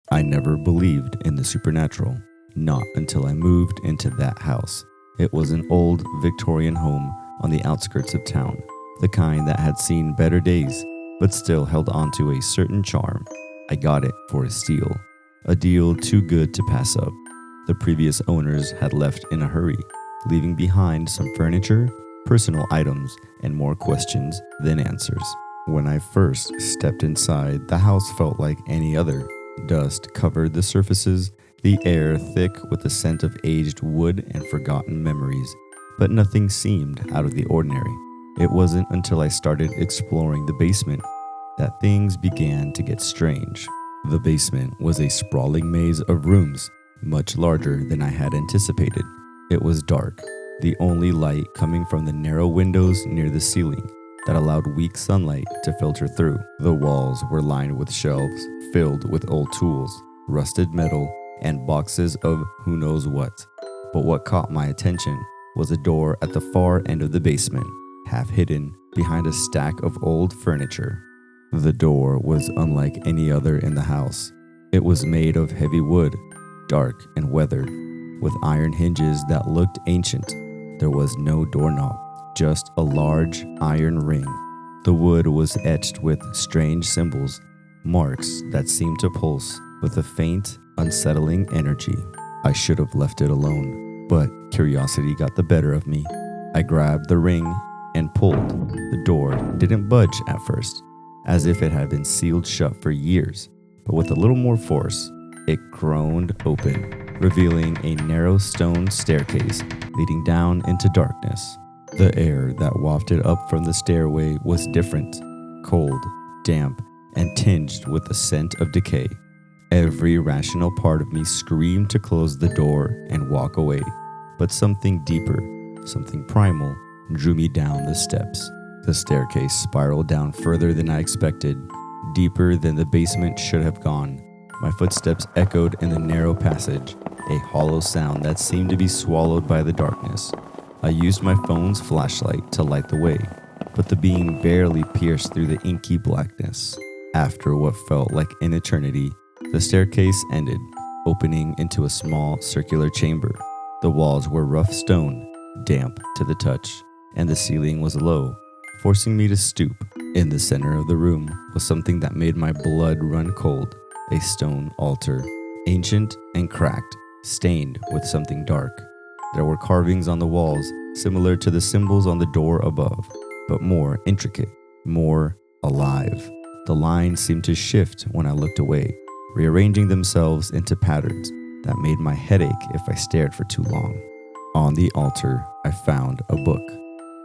I never believed in the supernatural, not until I moved into that house. It was an old Victorian home on the outskirts of town, the kind that had seen better days, but still held onto a certain charm. I got it for a steal, a deal too good to pass up. The previous owners had left in a hurry, leaving behind some furniture, personal items, and more questions than answers. When I first stepped inside, the house felt like any other. Dust covered the surfaces, the air thick with the scent of aged wood and forgotten memories, but nothing seemed out of the ordinary. It wasn't until I started exploring the basement that things began to get strange. The basement was a sprawling maze of rooms, much larger than I had anticipated. It was dark, the only light coming from the narrow windows near the ceiling that allowed weak sunlight to filter through. The walls were lined with shelves filled with old tools, rusted metal, and boxes of who knows what. But what caught my attention was a door at the far end of the basement, half hidden behind a stack of old furniture. The door was unlike any other in the house. It was made of heavy wood, dark and weathered, with iron hinges that looked ancient. There was no doorknob, just a large iron ring. The wood was etched with strange symbols, marks that seemed to pulse with a faint, unsettling energy. I should have left it alone, but curiosity got the better of me. I grabbed the ring and pulled. The door didn't budge at first, as if it had been sealed shut for years, but with a little more force, it groaned open, revealing a narrow stone staircase leading down into darkness. The air that wafted up from the stairway was different, cold, damp, and tinged with the scent of decay. Every rational part of me screamed to close the door and walk away, but something deeper, something primal, drew me down the steps. The staircase spiraled down further than I expected, deeper than the basement should have gone. My footsteps echoed in the narrow passage, a hollow sound that seemed to be swallowed by the darkness. I used my phone's flashlight to light the way, but the beam barely pierced through the inky blackness. After what felt like an eternity, the staircase ended, opening into a small circular chamber. The walls were rough stone, damp to the touch, and the ceiling was low, forcing me to stoop. In the center of the room was something that made my blood run cold, a stone altar, ancient and cracked, stained with something dark. There were carvings on the walls, similar to the symbols on the door above, but more intricate, more alive. The lines seemed to shift when I looked away, rearranging themselves into patterns that made my head ache if I stared for too long. On the altar, I found a book,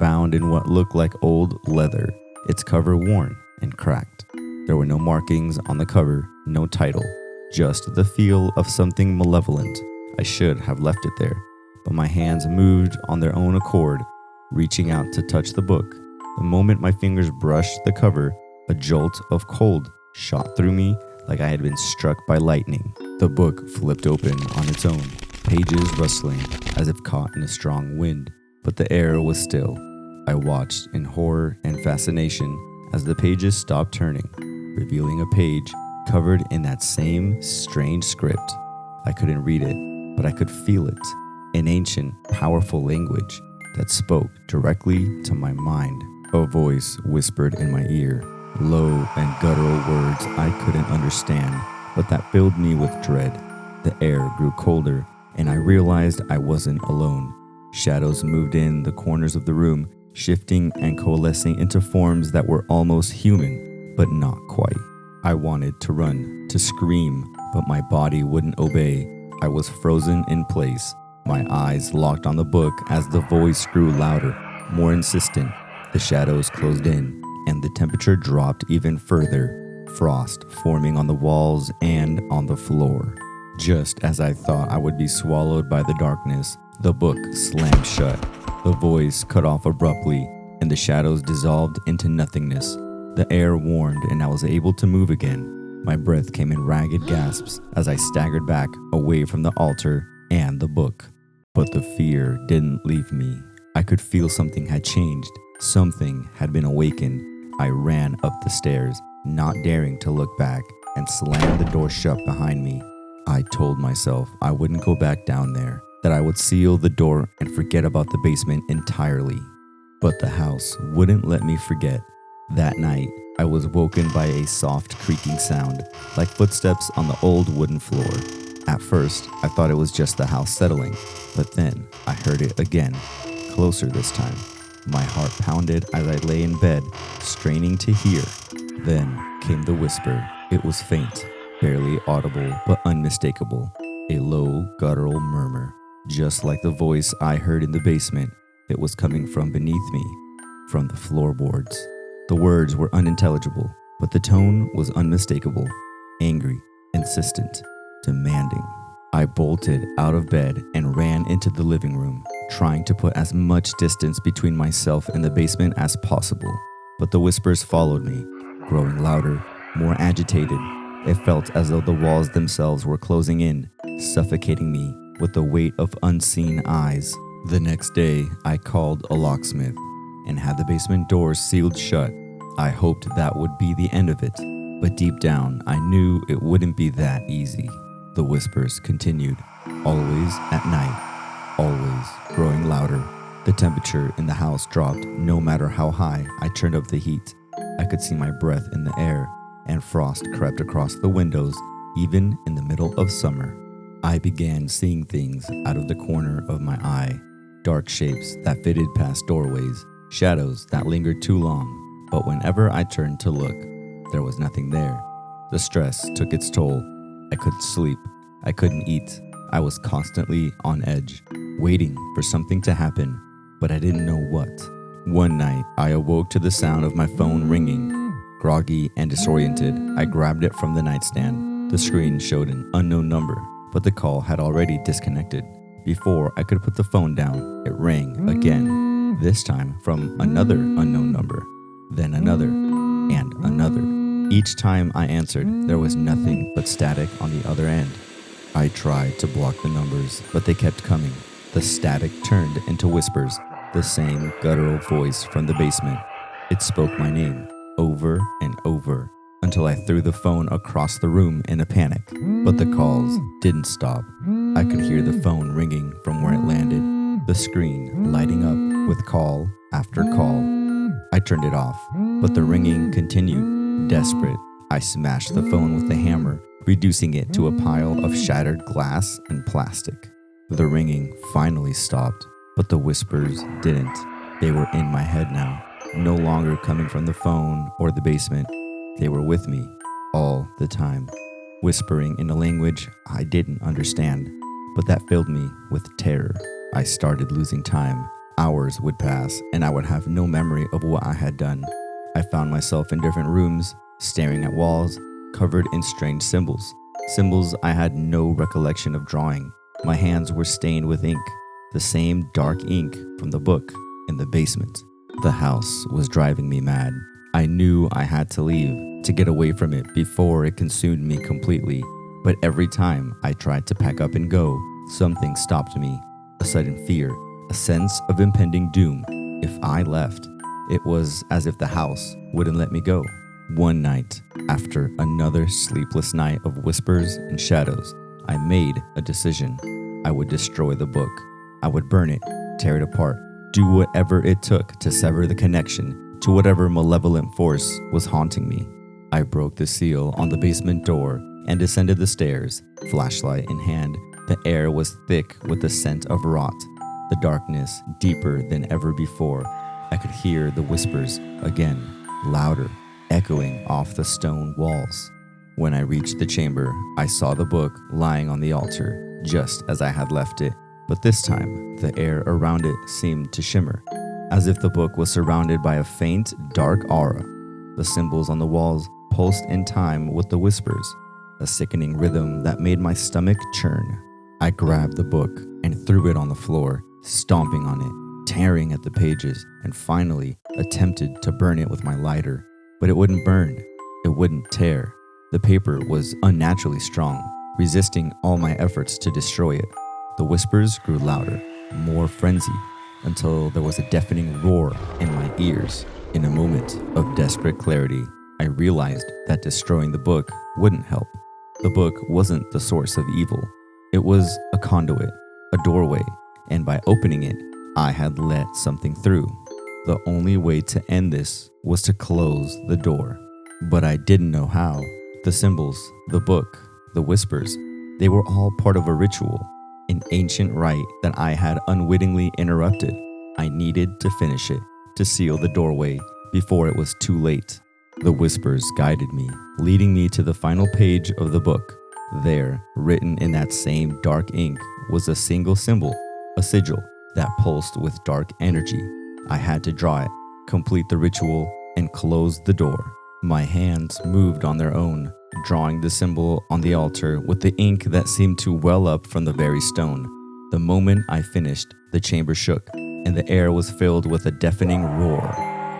bound in what looked like old leather, its cover worn and cracked. There were no markings on the cover, no title, just the feel of something malevolent. I should have left it there, but my hands moved on their own accord, reaching out to touch the book. The moment my fingers brushed the cover, a jolt of cold shot through me like I had been struck by lightning. The book flipped open on its own, pages rustling as if caught in a strong wind, but the air was still. I watched in horror and fascination as the pages stopped turning, revealing a page covered in that same strange script. I couldn't read it, but I could feel it. An ancient, powerful language that spoke directly to my mind. A voice whispered in my ear, low and guttural words I couldn't understand, but that filled me with dread. The air grew colder, and I realized I wasn't alone. Shadows moved in the corners of the room, shifting and coalescing into forms that were almost human, but not quite. I wanted to run, to scream, but my body wouldn't obey. I was frozen in place, my eyes locked on the book as the voice grew louder, more insistent. The shadows closed in, and the temperature dropped even further, frost forming on the walls and on the floor. Just as I thought I would be swallowed by the darkness, the book slammed shut. The voice cut off abruptly, and the shadows dissolved into nothingness. The air warmed, and I was able to move again. My breath came in ragged gasps as I staggered back away from the altar and the book. But the fear didn't leave me. I could feel something had changed. Something had been awakened. I ran up the stairs, not daring to look back. and slammed the door shut behind me. I told myself I wouldn't go back down there, that I would seal the door and forget about the basement entirely. But the house wouldn't let me forget. That night, I was woken by a soft creaking sound, like footsteps on the old wooden floor. At first, I thought it was just the house settling, but then I heard it again, closer this time. My heart pounded as I lay in bed, straining to hear. Then came the whisper. It was faint, barely audible, but unmistakable. A low, guttural murmur, just like the voice I heard in the basement. It was coming from beneath me, from the floorboards. The words were unintelligible, but the tone was unmistakable. Angry, insistent, demanding. I bolted out of bed and ran into the living room, trying to put as much distance between myself and the basement as possible. But the whispers followed me, growing louder, more agitated. It felt as though the walls themselves were closing in, suffocating me with the weight of unseen eyes. The next day, I called a locksmith and had the basement doors sealed shut. I hoped that would be the end of it, but deep down, I knew it wouldn't be that easy. The whispers continued, always at night, always growing louder. The temperature in the house dropped no matter how high I turned up the heat. I could see my breath in the air, and frost crept across the windows, even in the middle of summer. I began seeing things out of the corner of my eye, dark shapes that fitted past doorways, shadows that lingered too long. But whenever I turned to look, there was nothing there. The stress took its toll. I couldn't sleep. I couldn't eat. I was constantly on edge, waiting for something to happen, but I didn't know what. One night, I awoke to the sound of my phone ringing. Groggy and disoriented, I grabbed it from the nightstand. The screen showed an unknown number, but the call had already disconnected. Before I could put the phone down, it rang again, this time from another unknown number, then another, and another. Each time I answered, there was nothing but static on the other end. I tried to block the numbers, but they kept coming. The static turned into whispers, the same guttural voice from the basement. It spoke my name, over and over, until I threw the phone across the room in a panic. But the calls didn't stop. I could hear the phone ringing from where it landed, the screen lighting up with call after call. I turned it off, but the ringing continued. Desperate, I smashed the phone with a hammer, reducing it to a pile of shattered glass and plastic. The ringing finally stopped, but the whispers didn't. They were in my head now, no longer coming from the phone or the basement. They were with me all the time, whispering in a language I didn't understand, but that filled me with terror. I started losing time. Hours would pass, and I would have no memory of what I had done. I found myself in different rooms, staring at walls covered in strange symbols. Symbols I had no recollection of drawing. My hands were stained with ink, the same dark ink from the book in the basement. The house was driving me mad. I knew I had to leave, to get away from it before it consumed me completely. But every time I tried to pack up and go, something stopped me. A sudden fear, a sense of impending doom. If I left, it was as if the house wouldn't let me go. One night, after another sleepless night of whispers and shadows, I made a decision. I would destroy the book. I would burn it, tear it apart, do whatever it took to sever the connection to whatever malevolent force was haunting me. I broke the seal on the basement door and descended the stairs, flashlight in hand. The air was thick with the scent of rot, the darkness deeper than ever before. I could hear the whispers again, louder, echoing off the stone walls. When I reached the chamber, I saw the book lying on the altar, just as I had left it, but this time, the air around it seemed to shimmer, as if the book was surrounded by a faint, dark aura. The symbols on the walls pulsed in time with the whispers, a sickening rhythm that made my stomach churn. I grabbed the book and threw it on the floor, stomping on it, tearing at the pages, and finally attempted to burn it with my lighter. But it wouldn't burn. It wouldn't tear. The paper was unnaturally strong, resisting all my efforts to destroy it. The whispers grew louder, more frenzied, until there was a deafening roar in my ears. In a moment of desperate clarity, I realized that destroying the book wouldn't help. The book wasn't the source of evil. It was a conduit, a doorway, and by opening it, I had let something through. The only way to end this was to close the door. But I didn't know how. The symbols, the book, the whispers, they were all part of a ritual, an ancient rite that I had unwittingly interrupted. I needed to finish it, to seal the doorway before it was too late. The whispers guided me, leading me to the final page of the book. There, written in that same dark ink, was a single symbol, a sigil that pulsed with dark energy. I had to draw it, complete the ritual, and close the door. My hands moved on their own, drawing the symbol on the altar with the ink that seemed to well up from the very stone. The moment I finished, the chamber shook, and the air was filled with a deafening roar.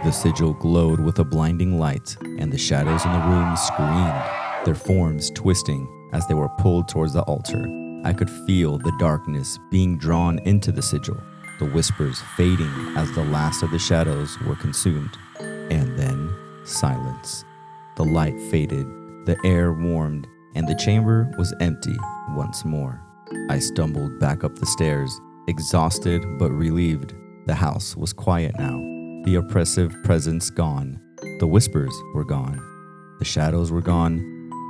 The sigil glowed with a blinding light, and the shadows in the room screamed, their forms twisting as they were pulled towards the altar. I could feel the darkness being drawn into the sigil, the whispers fading as the last of the shadows were consumed. And then silence. The light faded, the air warmed, and the chamber was empty once more. I stumbled back up the stairs, exhausted but relieved. The house was quiet now, the oppressive presence gone. The whispers were gone. The shadows were gone,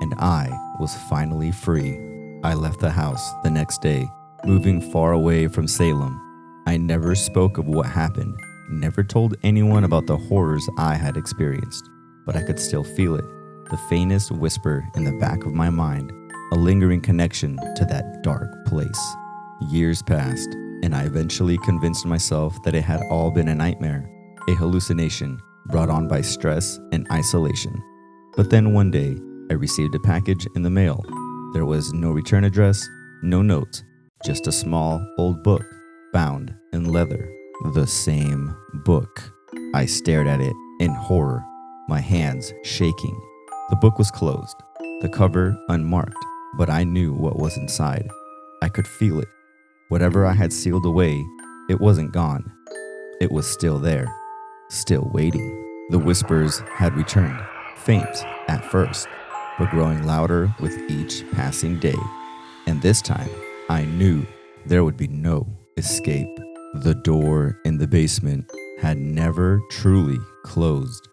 and I was finally free. I left the house the next day, moving far away from Salem. I never spoke of what happened, never told anyone about the horrors I had experienced, but I could still feel it, the faintest whisper in the back of my mind, a lingering connection to that dark place. Years passed, and I eventually convinced myself that it had all been a nightmare, a hallucination brought on by stress and isolation. But then one day, I received a package in the mail. There was no return address, no note, just a small old book, bound in leather. The same book. I stared at it in horror, my hands shaking. The book was closed, the cover unmarked, but I knew what was inside. I could feel it. Whatever I had sealed away, it wasn't gone. It was still there, still waiting. The whispers had returned, faint at first, but growing louder with each passing day. And this time, I knew there would be no escape. The door in the basement had never truly closed.